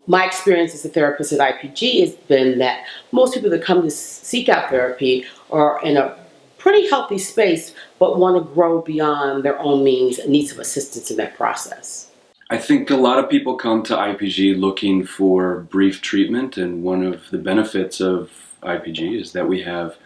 My experience as a therapist at IPG has been that most people that come to seek out therapy are in a pretty healthy space, but want to grow beyond their own means and need some assistance in that process. I think a lot of people come to IPG looking for brief treatment, and one of the benefits of IPG is that we have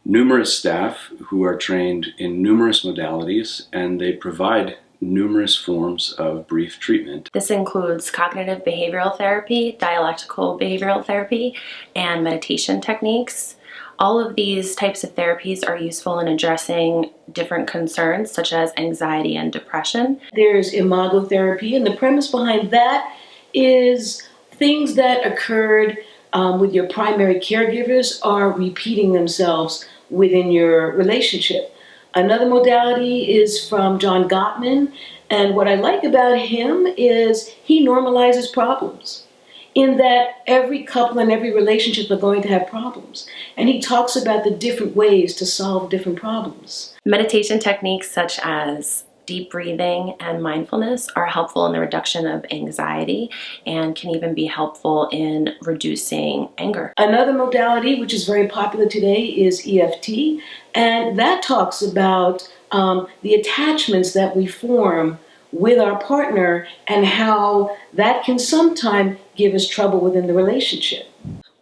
numerous staff who are trained in numerous modalities, and they provide numerous forms of brief treatment. This includes cognitive behavioral therapy, dialectical behavioral therapy, and meditation techniques. All of these types of therapies are useful in addressing different concerns such as anxiety and depression. There's imagotherapy, and the premise behind that is things that occurred with your primary caregivers are repeating themselves within your relationship. Another modality is from John Gottman, and what I like about him is he normalizes problems, in that every couple and every relationship are going to have problems. And he talks about the different ways to solve different problems. Meditation techniques such as deep breathing and mindfulness are helpful in the reduction of anxiety and can even be helpful in reducing anger. Another modality which is very popular today is EFT, and that talks about the attachments that we form with our partner and how that can sometimes give us trouble within the relationship.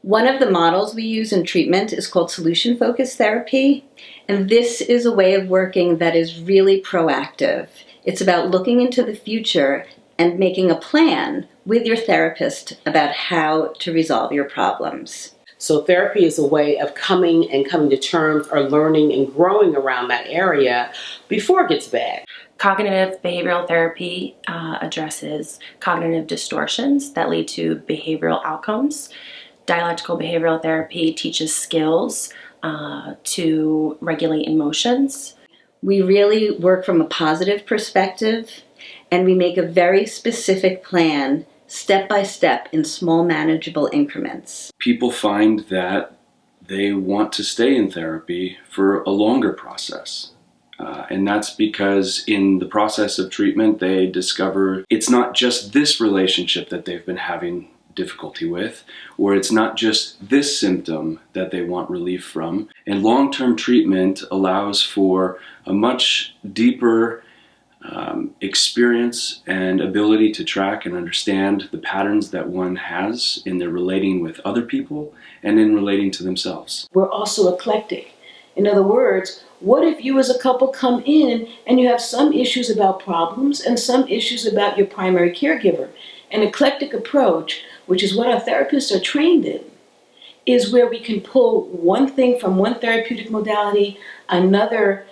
One of the models we use in treatment is called solution-focused therapy, and this is a way of working that is really proactive. It's about looking into the future and making a plan with your therapist about how to resolve your problems. So therapy is a way of coming to terms or learning and growing around that area before it gets bad. Cognitive behavioral therapy addresses cognitive distortions that lead to behavioral outcomes. Dialectical behavioral therapy teaches skills to regulate emotions. We really work from a positive perspective, and we make a very specific plan, step by step, in small manageable increments. People find that they want to stay in therapy for a longer process. And that's because in the process of treatment, they discover it's not just this relationship that they've been having difficulty with, or it's not just this symptom that they want relief from. And long-term treatment allows for a much deeper experience and ability to track and understand the patterns that one has in their relating with other people and in relating to themselves. We're also eclectic. In other words, what if you as a couple come in and you have some issues about problems and some issues about your primary caregiver? An eclectic approach, which is what our therapists are trained in, is where we can pull one thing from one therapeutic modality, another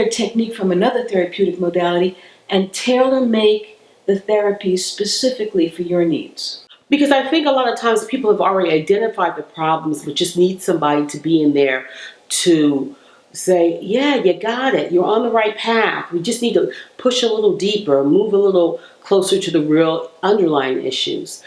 technique from another therapeutic modality, and tailor-make the therapy specifically for your needs. Because I think a lot of times people have already identified the problems, but just need somebody to be in there to say, yeah, you got it. You're on the right path. We just need to push a little deeper, move a little closer to the real underlying issues.